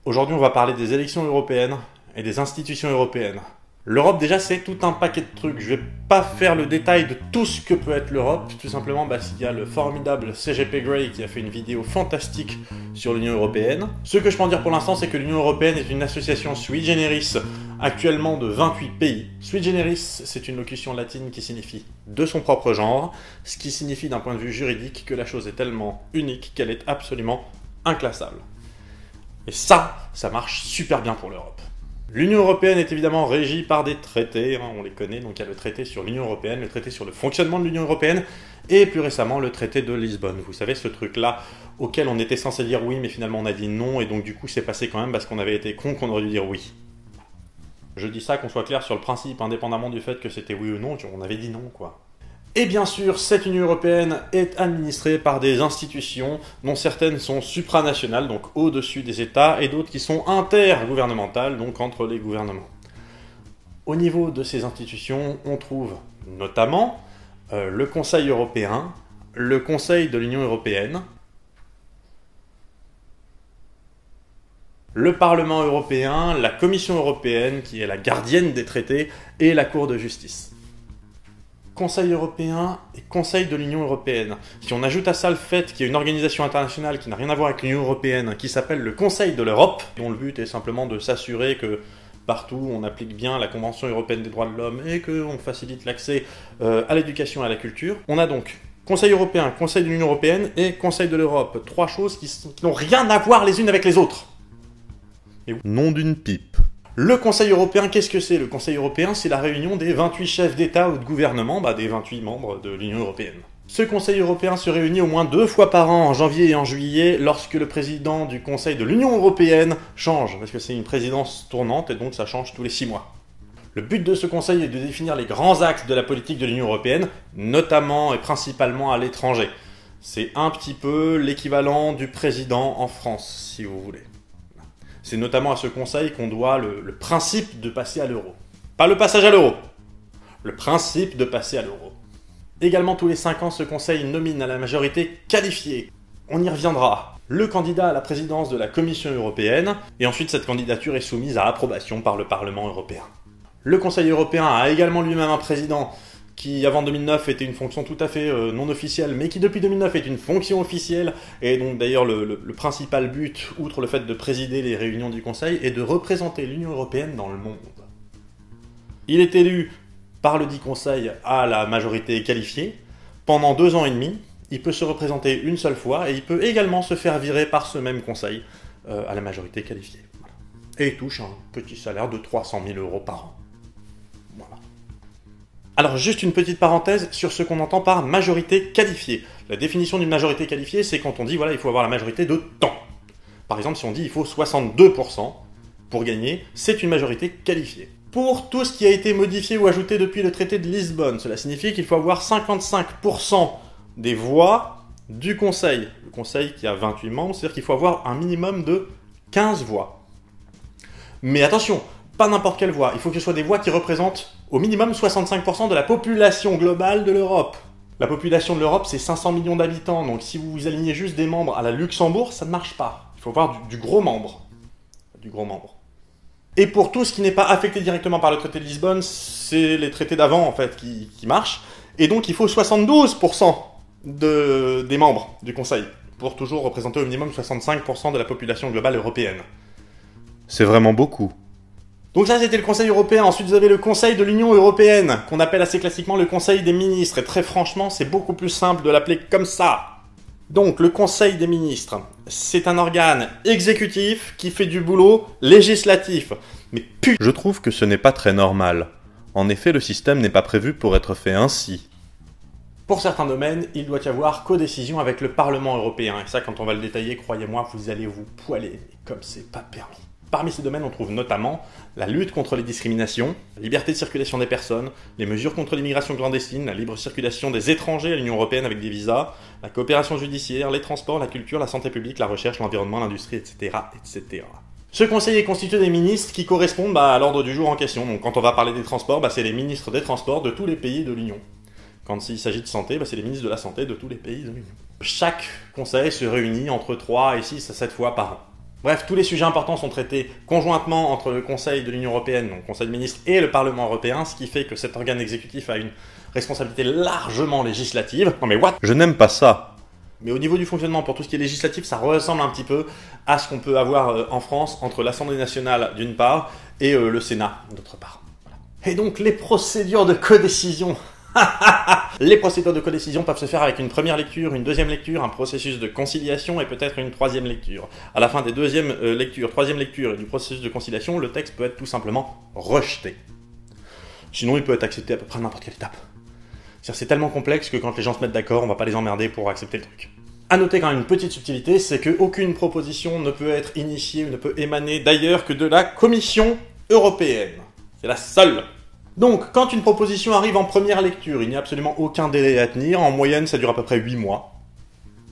Aujourd'hui, on va parler des élections européennes et des institutions européennes. L'Europe, déjà, c'est tout un paquet de trucs. Je vais pas faire le détail de tout ce que peut être l'Europe. Tout simplement, s'il y a le formidable CGP Grey qui a fait une vidéo fantastique sur l'Union Européenne. Ce que je peux en dire pour l'instant, c'est que l'Union Européenne est une association sui generis, actuellement de 28 pays. Sui generis, c'est une locution latine qui signifie de son propre genre, ce qui signifie d'un point de vue juridique que la chose est tellement unique qu'elle est absolument inclassable. Et ça marche super bien pour l'Europe. L'Union Européenne est évidemment régie par des traités, on les connaît, donc il y a le traité sur l'Union Européenne, le traité sur le fonctionnement de l'Union Européenne, et plus récemment le traité de Lisbonne. Vous savez, ce truc-là auquel on était censé dire oui, mais finalement on a dit non, et donc du coup c'est passé quand même parce qu'on avait été con qu'on aurait dû dire oui. Je dis ça qu'on soit clair sur le principe, indépendamment du fait que c'était oui ou non, on avait dit non, quoi. Et bien sûr, cette Union Européenne est administrée par des institutions dont certaines sont supranationales, donc au-dessus des États, et d'autres qui sont intergouvernementales, donc entre les gouvernements. Au niveau de ces institutions, on trouve notamment le Conseil européen, le Conseil de l'Union européenne, le Parlement européen, la Commission européenne, qui est la gardienne des traités, et la Cour de justice. Conseil européen et Conseil de l'Union européenne. Si on ajoute à ça le fait qu'il y a une organisation internationale qui n'a rien à voir avec l'Union européenne, qui s'appelle le Conseil de l'Europe, dont le but est simplement de s'assurer que partout on applique bien la Convention européenne des droits de l'homme et qu'on facilite l'accès à l'éducation et à la culture. On a donc Conseil européen, Conseil de l'Union européenne et Conseil de l'Europe. Trois choses qui n'ont rien à voir les unes avec les autres. Et nom d'une pipe. Le Conseil européen, qu'est-ce que c'est? Le Conseil européen, c'est la réunion des 28 chefs d'État ou de gouvernement, des 28 membres de l'Union européenne. Ce Conseil européen se réunit au moins 2 fois par an, en janvier et en juillet, lorsque le président du Conseil de l'Union européenne change, parce que c'est une présidence tournante et donc ça change tous les 6 mois. Le but de ce Conseil est de définir les grands axes de la politique de l'Union européenne, notamment et principalement à l'étranger. C'est un petit peu l'équivalent du président en France, si vous voulez. C'est notamment à ce conseil qu'on doit le principe de passer à l'euro. Pas le passage à l'euro, le principe de passer à l'euro. Également, tous les 5 ans, ce conseil nomine à la majorité qualifiée. On y reviendra. Le candidat à la présidence de la Commission européenne, et ensuite cette candidature est soumise à approbation par le Parlement européen. Le Conseil européen a également lui-même un président qui avant 2009 était une fonction tout à fait non officielle, mais qui depuis 2009 est une fonction officielle, et donc d'ailleurs le principal but, outre le fait de présider les réunions du Conseil, est de représenter l'Union européenne dans le monde. Il est élu par le dit Conseil à la majorité qualifiée, pendant 2 ans et demi, il peut se représenter une seule fois, et il peut également se faire virer par ce même Conseil à la majorité qualifiée. Voilà. Et il touche un petit salaire de 300 000 € par an. Voilà. Alors juste une petite parenthèse sur ce qu'on entend par majorité qualifiée. La définition d'une majorité qualifiée, c'est quand on dit voilà, il faut avoir la majorité de temps. Par exemple, si on dit il faut 62% pour gagner, c'est une majorité qualifiée. Pour tout ce qui a été modifié ou ajouté depuis le traité de Lisbonne, cela signifie qu'il faut avoir 55% des voix du Conseil. Le Conseil qui a 28 membres, c'est-à-dire qu'il faut avoir un minimum de 15 voix. Mais attention, pas n'importe quelle voix, il faut que ce soit des voix qui représentent au minimum 65% de la population globale de l'Europe. La population de l'Europe, c'est 500 millions d'habitants, donc si vous alignez juste des membres à la Luxembourg, ça ne marche pas. Il faut avoir du gros membre. Du gros membre. Et pour tout ce qui n'est pas affecté directement par le traité de Lisbonne, c'est les traités d'avant, en fait, qui marchent. Et donc, il faut 72% des membres du Conseil, pour toujours représenter au minimum 65% de la population globale européenne. C'est vraiment beaucoup. Donc ça, c'était le Conseil européen. Ensuite, vous avez le Conseil de l'Union européenne, qu'on appelle assez classiquement le Conseil des ministres. Et très franchement, c'est beaucoup plus simple de l'appeler comme ça. Donc, le Conseil des ministres, c'est un organe exécutif qui fait du boulot législatif. Mais je trouve que ce n'est pas très normal. En effet, le système n'est pas prévu pour être fait ainsi. Pour certains domaines, il doit y avoir codécision avec le Parlement européen. Et ça, quand on va le détailler, croyez-moi, vous allez vous poiler, comme c'est pas permis. Parmi ces domaines, on trouve notamment la lutte contre les discriminations, la liberté de circulation des personnes, les mesures contre l'immigration clandestine, la libre circulation des étrangers à l'Union européenne avec des visas, la coopération judiciaire, les transports, la culture, la santé publique, la recherche, l'environnement, l'industrie, etc., etc. Ce conseil est constitué des ministres qui correspondent à l'ordre du jour en question. Donc quand on va parler des transports, c'est les ministres des transports de tous les pays de l'Union. Quand il s'agit de santé, c'est les ministres de la santé de tous les pays de l'Union. Chaque conseil se réunit entre 3 et 6 à 7 fois par an. Bref, tous les sujets importants sont traités conjointement entre le Conseil de l'Union Européenne, donc le Conseil des ministres, et le Parlement européen, ce qui fait que cet organe exécutif a une responsabilité largement législative. Non mais what? Je n'aime pas ça. Mais au niveau du fonctionnement, pour tout ce qui est législatif, ça ressemble un petit peu à ce qu'on peut avoir en France entre l'Assemblée nationale d'une part et le Sénat d'autre part. Voilà. Et donc les procédures de codécision. Les procédures de codécision peuvent se faire avec une première lecture, une deuxième lecture, un processus de conciliation et peut-être une troisième lecture. À la fin des deuxième lecture, troisième lecture et du processus de conciliation, le texte peut être tout simplement rejeté. Sinon, il peut être accepté à peu près à n'importe quelle étape. C'est tellement complexe que quand les gens se mettent d'accord, on va pas les emmerder pour accepter le truc. A noter quand même une petite subtilité, c'est qu'aucune proposition ne peut être initiée ou ne peut émaner d'ailleurs que de la Commission européenne. C'est la seule. Donc, quand une proposition arrive en première lecture, il n'y a absolument aucun délai à tenir. En moyenne, ça dure à peu près 8 mois.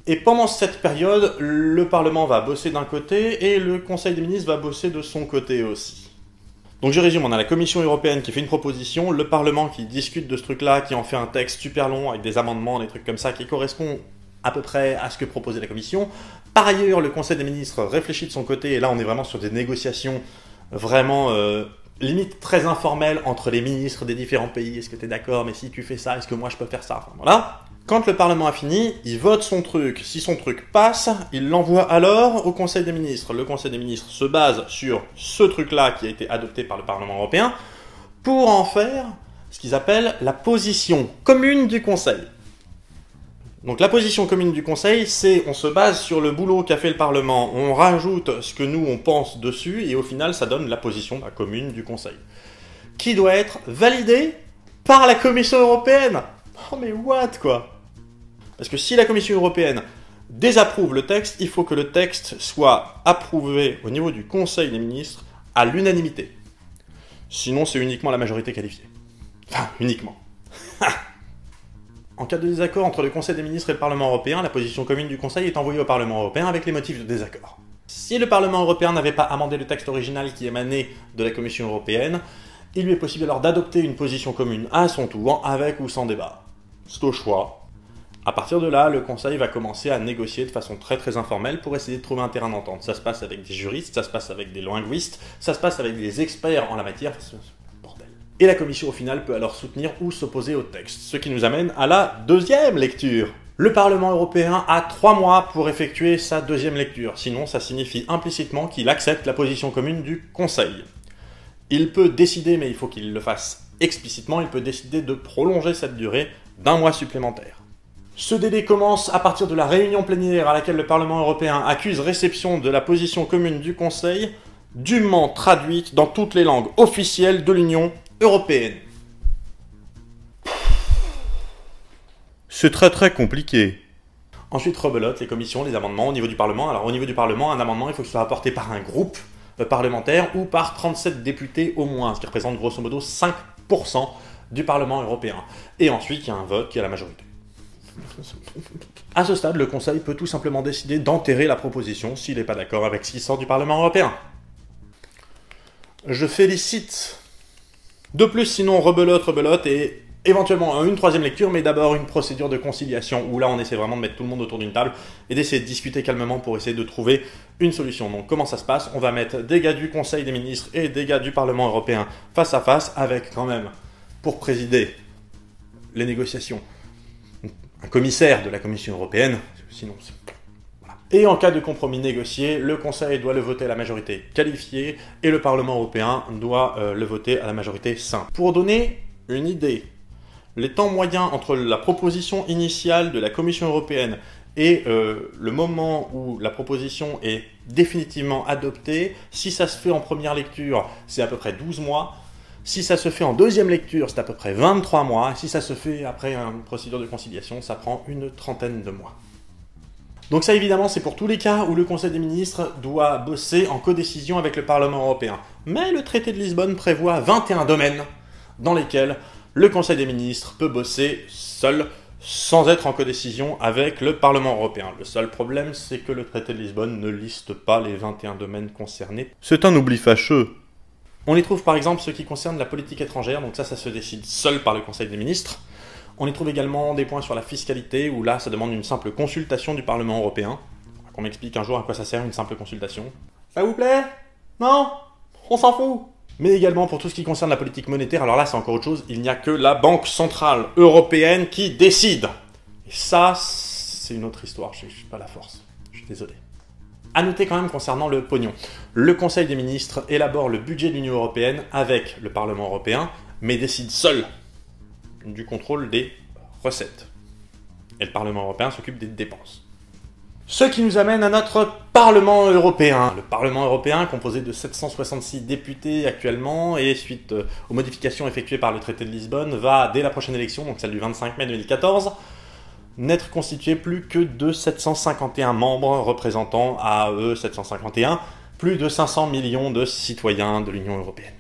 Et pendant cette période, le Parlement va bosser d'un côté et le Conseil des ministres va bosser de son côté aussi. Donc je résume, on a la Commission européenne qui fait une proposition, le Parlement qui discute de ce truc-là, qui en fait un texte super long avec des amendements, des trucs comme ça, qui correspond à peu près à ce que proposait la Commission. Par ailleurs, le Conseil des ministres réfléchit de son côté, et là on est vraiment sur des négociations vraiment limite très informelles entre les ministres des différents pays. Est-ce que tu es d'accord? Mais si tu fais ça, est-ce que moi je peux faire ça? Enfin, voilà. Quand le Parlement a fini, il vote son truc. Si son truc passe, il l'envoie alors au Conseil des ministres. Le Conseil des ministres se base sur ce truc-là qui a été adopté par le Parlement européen pour en faire ce qu'ils appellent la position commune du Conseil. Donc la position commune du Conseil, c'est on se base sur le boulot qu'a fait le Parlement, on rajoute ce que nous on pense dessus, et au final ça donne la position commune du Conseil. Qui doit être validée par la Commission européenne. Oh mais what quoi? Parce que si la Commission européenne désapprouve le texte, il faut que le texte soit approuvé au niveau du Conseil des ministres à l'unanimité. Sinon c'est uniquement la majorité qualifiée. Enfin, uniquement. En cas de désaccord entre le Conseil des ministres et le Parlement européen, la position commune du Conseil est envoyée au Parlement européen avec les motifs de désaccord. Si le Parlement européen n'avait pas amendé le texte original qui émanait de la Commission européenne, il lui est possible alors d'adopter une position commune à son tour, avec ou sans débat. C'est au choix. À partir de là, le Conseil va commencer à négocier de façon très informelle pour essayer de trouver un terrain d'entente. Ça se passe avec des juristes, ça se passe avec des linguistes, ça se passe avec des experts en la matière. Et la Commission, au final, peut alors soutenir ou s'opposer au texte. Ce qui nous amène à la deuxième lecture. Le Parlement européen a 3 mois pour effectuer sa deuxième lecture. Sinon, ça signifie implicitement qu'il accepte la position commune du Conseil. Il peut décider, mais il faut qu'il le fasse explicitement, il peut décider de prolonger cette durée d'1 mois supplémentaire. Ce délai commence à partir de la réunion plénière à laquelle le Parlement européen accuse réception de la position commune du Conseil, dûment traduite dans toutes les langues officielles de l'Union européenne. C'est très compliqué. Ensuite, rebelote les commissions, les amendements au niveau du Parlement. Alors au niveau du Parlement, un amendement, il faut que ce soit apporté par un groupe parlementaire ou par 37 députés au moins, ce qui représente grosso modo 5% du Parlement européen. Et ensuite, il y a un vote qui est à la majorité. À ce stade, le Conseil peut tout simplement décider d'enterrer la proposition s'il n'est pas d'accord avec ce qui sort du Parlement européen. Je félicite. De plus, sinon, rebelote et éventuellement une troisième lecture, mais d'abord une procédure de conciliation où là on essaie vraiment de mettre tout le monde autour d'une table et d'essayer de discuter calmement pour essayer de trouver une solution. Donc comment ça se passe? On va mettre des gars du Conseil des ministres et des gars du Parlement européen face à face avec quand même, pour présider les négociations, un commissaire de la Commission européenne, sinon c'est... Et en cas de compromis négocié, le Conseil doit le voter à la majorité qualifiée et le Parlement européen doit le voter à la majorité simple. Pour donner une idée, les temps moyens entre la proposition initiale de la Commission européenne et le moment où la proposition est définitivement adoptée, si ça se fait en première lecture, c'est à peu près 12 mois. Si ça se fait en deuxième lecture, c'est à peu près 23 mois. Si ça se fait après une procédure de conciliation, ça prend une trentaine de mois. Donc ça, évidemment, c'est pour tous les cas où le Conseil des ministres doit bosser en codécision avec le Parlement européen. Mais le traité de Lisbonne prévoit 21 domaines dans lesquels le Conseil des ministres peut bosser seul, sans être en codécision avec le Parlement européen. Le seul problème, c'est que le traité de Lisbonne ne liste pas les 21 domaines concernés. C'est un oubli fâcheux. On y trouve par exemple ceux qui concernent la politique étrangère, donc ça se décide seul par le Conseil des ministres. On y trouve également des points sur la fiscalité, où là, ça demande une simple consultation du Parlement européen. Qu'on m'explique un jour à quoi ça sert, une simple consultation. Ça vous plaît? Non? On s'en fout. Mais également pour tout ce qui concerne la politique monétaire, alors là c'est encore autre chose, il n'y a que la Banque Centrale Européenne qui décide. Et ça, c'est une autre histoire, je n'ai pas la force, je suis désolé. A noter quand même concernant le pognon. Le Conseil des ministres élabore le budget de l'Union Européenne avec le Parlement Européen, mais décide seul du contrôle des recettes. Et le Parlement Européen s'occupe des dépenses. Ce qui nous amène à notre Parlement européen. Le Parlement européen, composé de 766 députés actuellement, et suite aux modifications effectuées par le traité de Lisbonne, va, dès la prochaine élection, donc celle du 25 mai 2014, n'être constitué plus que de 751 membres représentant à eux 751, plus de 500 millions de citoyens de l'Union européenne.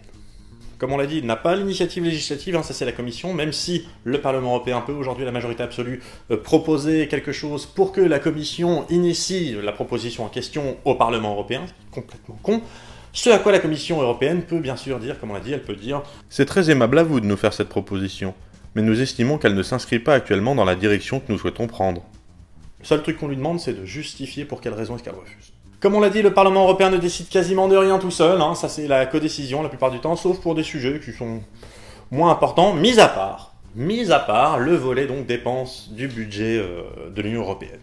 Comme on l'a dit, il n'a pas l'initiative législative, ça c'est la Commission, même si le Parlement européen peut aujourd'hui, la majorité absolue, proposer quelque chose pour que la Commission initie la proposition en question au Parlement européen, ce qui est complètement con, ce à quoi la Commission européenne peut bien sûr dire, comme on l'a dit, elle peut dire « C'est très aimable à vous de nous faire cette proposition, mais nous estimons qu'elle ne s'inscrit pas actuellement dans la direction que nous souhaitons prendre. » Le seul truc qu'on lui demande, c'est de justifier pour quelle raison est-ce qu'elle refuse. Comme on l'a dit, le Parlement européen ne décide quasiment de rien tout seul, ça c'est la codécision la plupart du temps, sauf pour des sujets qui sont moins importants, mis à part le volet donc dépenses du budget de l'Union européenne.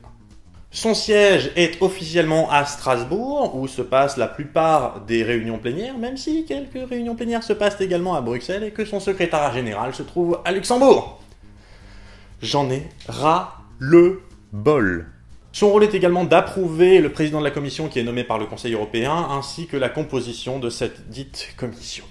Son siège est officiellement à Strasbourg, où se passent la plupart des réunions plénières, même si quelques réunions plénières se passent également à Bruxelles et que son secrétariat général se trouve à Luxembourg. J'en ai ras le bol. Son rôle est également d'approuver le président de la Commission qui est nommé par le Conseil européen, ainsi que la composition de cette dite Commission.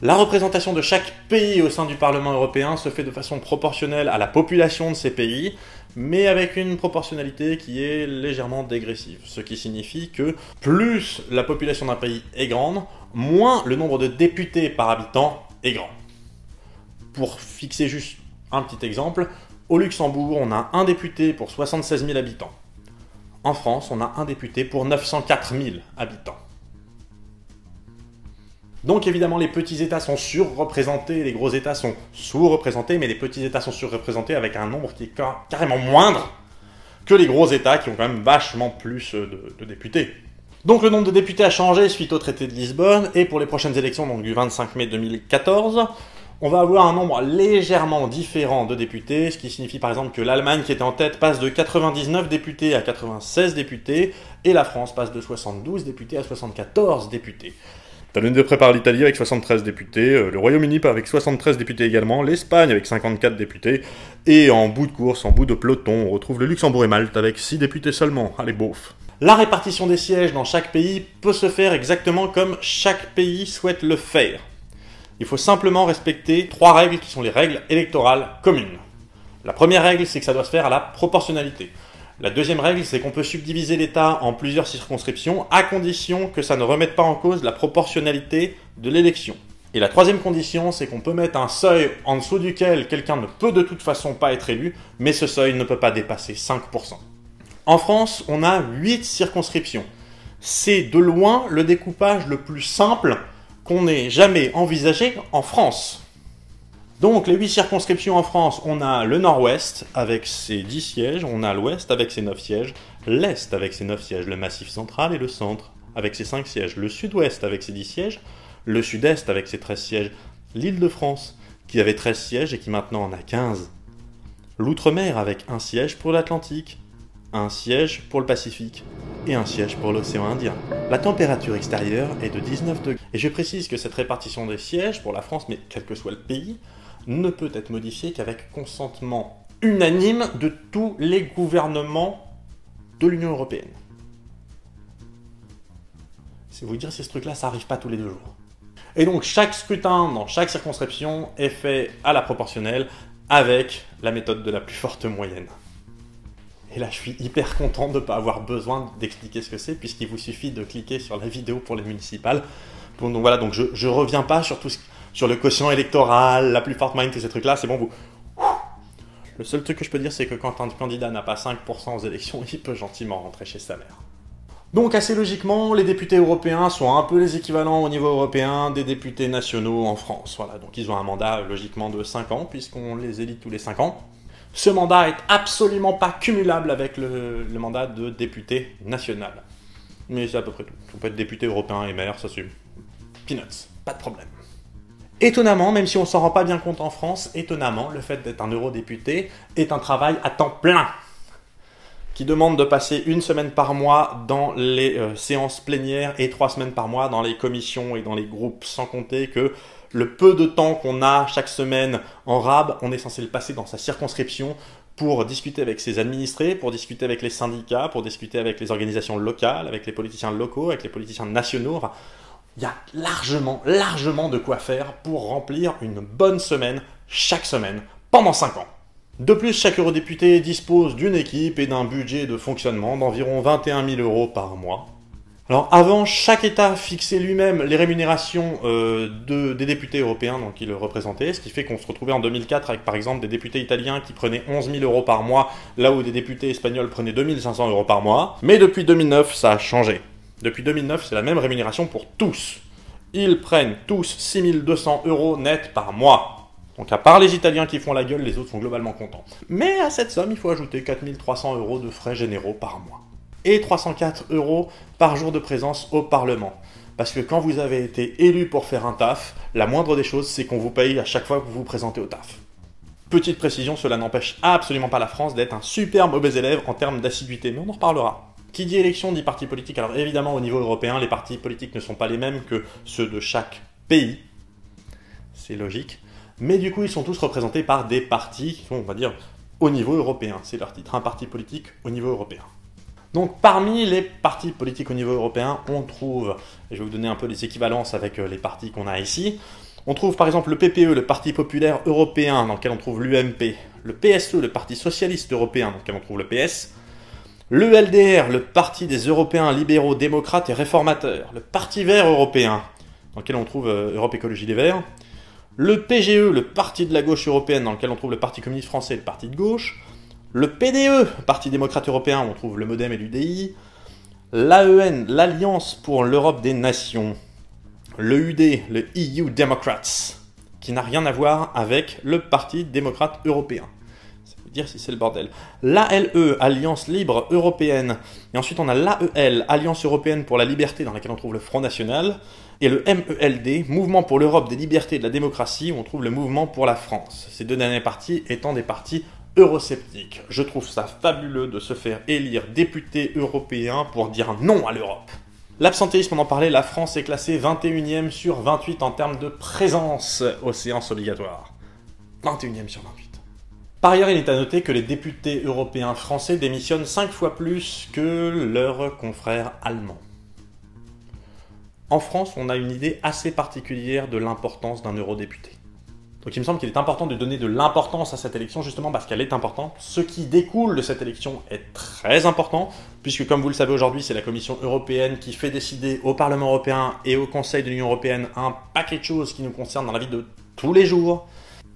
La représentation de chaque pays au sein du Parlement européen se fait de façon proportionnelle à la population de ces pays, mais avec une proportionnalité qui est légèrement dégressive. Ce qui signifie que plus la population d'un pays est grande, moins le nombre de députés par habitant est grand. Pour fixer juste un petit exemple, au Luxembourg, on a un député pour 76 000 habitants. En France, on a un député pour 904 000 habitants. Donc évidemment, les petits États sont surreprésentés, les gros États sont sous-représentés, mais les petits États sont surreprésentés avec un nombre qui est carrément moindre que les gros États qui ont quand même vachement plus de députés. Donc le nombre de députés a changé suite au traité de Lisbonne, et pour les prochaines élections, donc du 25 mai 2014, on va avoir un nombre légèrement différent de députés, ce qui signifie par exemple que l'Allemagne qui était en tête passe de 99 députés à 96 députés, et la France passe de 72 députés à 74 députés. Talonné de près par l'Italie avec 73 députés, le Royaume-Uni avec 73 députés également, l'Espagne avec 54 députés, et en bout de course, en bout de peloton, on retrouve le Luxembourg et Malte avec 6 députés seulement. Allez, beauf. La répartition des sièges dans chaque pays peut se faire exactement comme chaque pays souhaite le faire. Il faut simplement respecter 3 règles qui sont les règles électorales communes. La première règle, c'est que ça doit se faire à la proportionnalité. La deuxième règle, c'est qu'on peut subdiviser l'État en plusieurs circonscriptions à condition que ça ne remette pas en cause la proportionnalité de l'élection. Et la troisième condition, c'est qu'on peut mettre un seuil en dessous duquel quelqu'un ne peut de toute façon pas être élu, mais ce seuil ne peut pas dépasser 5%. En France, on a 8 circonscriptions. C'est de loin le découpage le plus simple qu'on ait jamais envisagé en France. Donc les 8 circonscriptions en France, on a le nord-ouest avec ses 10 sièges, on a l'ouest avec ses 9 sièges, l'est avec ses 9 sièges, le massif central et le centre avec ses 5 sièges, le sud-ouest avec ses 10 sièges, le sud-est avec ses 13 sièges, l'Île-de-France qui avait 13 sièges et qui maintenant en a 15, l'outre-mer avec un siège pour l'Atlantique, un siège pour le Pacifique et un siège pour l'océan Indien. La température extérieure est de 19 degrés. Et je précise que cette répartition des sièges pour la France, mais quel que soit le pays, ne peut être modifiée qu'avec consentement unanime de tous les gouvernements de l'Union européenne. C'est vous dire si ce truc-là, ça n'arrive pas tous les 2 jours. Et donc chaque scrutin dans chaque circonscription est fait à la proportionnelle avec la méthode de la plus forte moyenne. Et là, je suis hyper content de ne pas avoir besoin d'expliquer ce que c'est, puisqu'il vous suffit de cliquer sur la vidéo pour les municipales. Donc voilà, donc je reviens pas sur tout sur le quotient électoral, la plus forte moyenne, tous ces trucs-là, c'est bon, vous... Le seul truc que je peux dire, c'est que quand un candidat n'a pas 5% aux élections, il peut gentiment rentrer chez sa mère. Donc assez logiquement, les députés européens sont un peu les équivalents au niveau européen des députés nationaux en France. Voilà, donc ils ont un mandat logiquement de 5 ans, puisqu'on les élit tous les 5 ans. Ce mandat est absolument pas cumulable avec le mandat de député national. Mais c'est à peu près tout. On peut être député européen et maire, ça c'est peanuts, pas de problème. Étonnamment, même si on s'en rend pas bien compte en France, étonnamment, le fait d'être un eurodéputé est un travail à temps plein, qui demande de passer 1 semaine par mois dans les séances plénières et 3 semaines par mois dans les commissions et dans les groupes, sans compter que le peu de temps qu'on a chaque semaine en rab, on est censé le passer dans sa circonscription pour discuter avec ses administrés, pour discuter avec les syndicats, pour discuter avec les organisations locales, avec les politiciens locaux, avec les politiciens nationaux. Enfin, il y a largement de quoi faire pour remplir une bonne semaine chaque semaine pendant 5 ans. De plus, chaque eurodéputé dispose d'une équipe et d'un budget de fonctionnement d'environ 21 000 € par mois. Alors avant, chaque État fixait lui-même les rémunérations des députés européens donc, qui le représentaient, ce qui fait qu'on se retrouvait en 2004 avec par exemple des députés italiens qui prenaient 11 000 € par mois, là où des députés espagnols prenaient 2 500 € par mois. Mais depuis 2009, ça a changé. Depuis 2009, c'est la même rémunération pour tous. Ils prennent tous 6 200 € net par mois. Donc à part les Italiens qui font la gueule, les autres sont globalement contents. Mais à cette somme, il faut ajouter 4 300 € de frais généraux par mois. Et 304 € par jour de présence au Parlement. Parce que quand vous avez été élu pour faire un taf, la moindre des choses, c'est qu'on vous paye à chaque fois que vous vous présentez au taf. Petite précision, cela n'empêche absolument pas la France d'être un super mauvais élève en termes d'assiduité, mais on en reparlera. Qui dit élection dit parti politique. Alors évidemment, au niveau européen, les partis politiques ne sont pas les mêmes que ceux de chaque pays. C'est logique. Mais du coup, ils sont tous représentés par des partis qui sont, on va dire, au niveau européen. C'est leur titre, un parti politique au niveau européen. Donc parmi les partis politiques au niveau européen, on trouve, et je vais vous donner un peu les équivalences avec les partis qu'on a ici, on trouve par exemple le PPE, le Parti populaire européen, dans lequel on trouve l'UMP, le PSE, le Parti socialiste européen, dans lequel on trouve le PS, le LDR, le Parti des Européens libéraux, démocrates et réformateurs, le Parti vert européen, dans lequel on trouve Europe Écologie Les Verts, le PGE, le Parti de la gauche européenne, dans lequel on trouve le Parti communiste français et le Parti de gauche, le PDE, Parti démocrate européen, où on trouve le MoDem et l'UDI, l'AEN, l'Alliance pour l'Europe des Nations, le UD, le EU Democrats, qui n'a rien à voir avec le Parti démocrate européen. Ça veut dire si c'est le bordel. L'ALE, Alliance libre européenne, et ensuite on a l'AEL, Alliance européenne pour la liberté, dans laquelle on trouve le Front National, et le MELD, Mouvement pour l'Europe des libertés et de la démocratie, où on trouve le Mouvement pour la France. Ces deux derniers partis étant des partis eurosceptiques. Je trouve ça fabuleux de se faire élire député européen pour dire non à l'Europe. L'absentéisme, on en parlait, la France est classée 21e sur 28 en termes de présence aux séances obligatoires. 21e sur 28. Par ailleurs, il est à noter que les députés européens français démissionnent 5 fois plus que leurs confrères allemands. En France, on a une idée assez particulière de l'importance d'un eurodéputé. Donc il me semble qu'il est important de donner de l'importance à cette élection, justement parce qu'elle est importante. Ce qui découle de cette élection est très important, puisque comme vous le savez aujourd'hui, c'est la Commission européenne qui fait décider au Parlement européen et au Conseil de l'Union européenne un paquet de choses qui nous concernent dans la vie de tous les jours,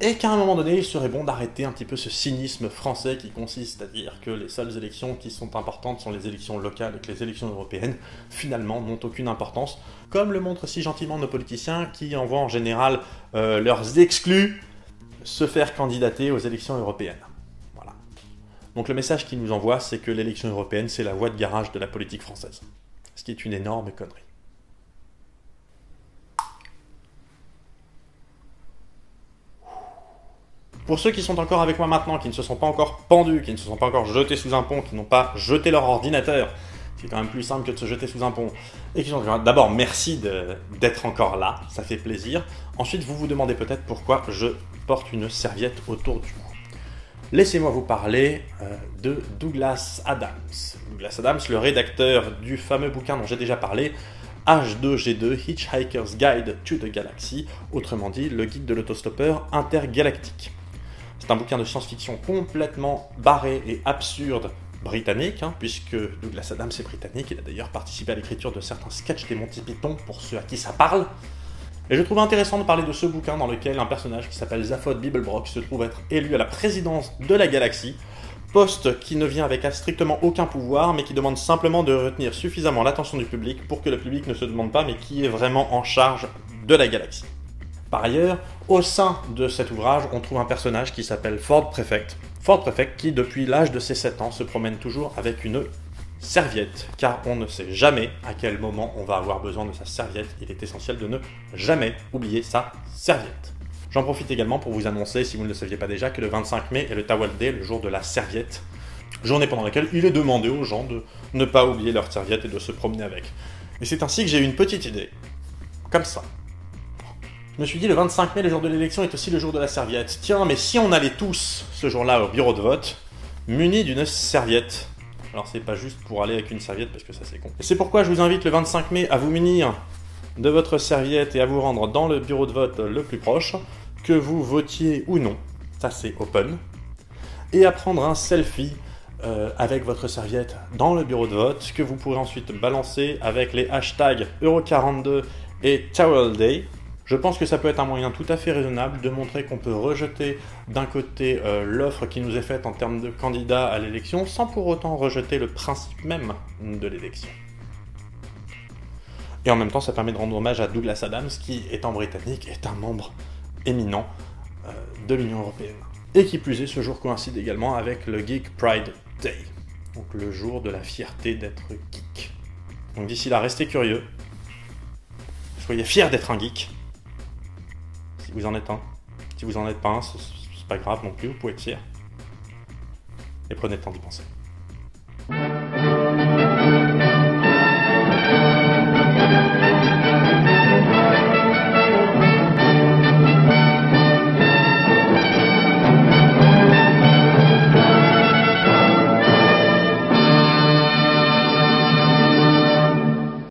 et qu'à un moment donné, il serait bon d'arrêter un petit peu ce cynisme français qui consiste à dire que les seules élections qui sont importantes sont les élections locales et que les élections européennes, finalement, n'ont aucune importance, comme le montrent si gentiment nos politiciens qui envoient en général leurs exclus se faire candidater aux élections européennes. Voilà. Donc le message qu'ils nous envoient, c'est que l'élection européenne, c'est la voie de garage de la politique française. Ce qui est une énorme connerie. Pour ceux qui sont encore avec moi maintenant, qui ne se sont pas encore pendus, qui ne se sont pas encore jetés sous un pont, qui n'ont pas jeté leur ordinateur, c'est quand même plus simple que de se jeter sous un pont, et qui sont d'abord merci d'être encore là, ça fait plaisir. Ensuite, vous vous demandez peut-être pourquoi je porte une serviette autour du cou. Laissez-moi vous parler de Douglas Adams. Douglas Adams, le rédacteur du fameux bouquin dont j'ai déjà parlé, H2G2, Hitchhiker's Guide to the Galaxy, autrement dit, le guide de l'autostoppeur intergalactique. C'est un bouquin de science-fiction complètement barré et absurde britannique, puisque Douglas Adams est britannique, il a d'ailleurs participé à l'écriture de certains sketchs des Monty Python, pour ceux à qui ça parle. Et je trouve intéressant de parler de ce bouquin dans lequel un personnage qui s'appelle Zaphod Beeblebrox se trouve être élu à la présidence de la galaxie, poste qui ne vient avec strictement aucun pouvoir, mais qui demande simplement de retenir suffisamment l'attention du public pour que le public ne se demande pas mais qui est vraiment en charge de la galaxie. Par ailleurs, au sein de cet ouvrage, on trouve un personnage qui s'appelle Ford Prefect. Ford Prefect qui, depuis l'âge de ses 7 ans, se promène toujours avec une serviette, car on ne sait jamais à quel moment on va avoir besoin de sa serviette. Il est essentiel de ne jamais oublier sa serviette. J'en profite également pour vous annoncer, si vous ne le saviez pas déjà, que le 25 mai est le Towel Day, le jour de la serviette. Journée pendant laquelle il est demandé aux gens de ne pas oublier leur serviette et de se promener avec. Et c'est ainsi que j'ai eu une petite idée. Comme ça. Je me suis dit, le 25 mai, le jour de l'élection, est aussi le jour de la serviette. Tiens, mais si on allait tous, ce jour-là, au bureau de vote, munis d'une serviette. Alors c'est pas juste pour aller avec une serviette, parce que ça c'est con. Et c'est pourquoi je vous invite le 25 mai à vous munir de votre serviette et à vous rendre dans le bureau de vote le plus proche, que vous votiez ou non, ça c'est open, et à prendre un selfie avec votre serviette dans le bureau de vote, que vous pourrez ensuite balancer avec les hashtags Euro42 et Towel Day. Je pense que ça peut être un moyen tout à fait raisonnable de montrer qu'on peut rejeter d'un côté l'offre qui nous est faite en termes de candidats à l'élection, sans pour autant rejeter le principe même de l'élection. Et en même temps, ça permet de rendre hommage à Douglas Adams, qui, étant britannique, est un membre éminent de l'Union européenne. Et qui plus est, ce jour coïncide également avec le Geek Pride Day, donc le jour de la fierté d'être geek. Donc d'ici là, restez curieux, soyez fiers d'être un geek, si vous en êtes un. Si vous en êtes pas un, c'est pas grave non plus, vous pouvez être fiers. Et prenez le temps d'y penser.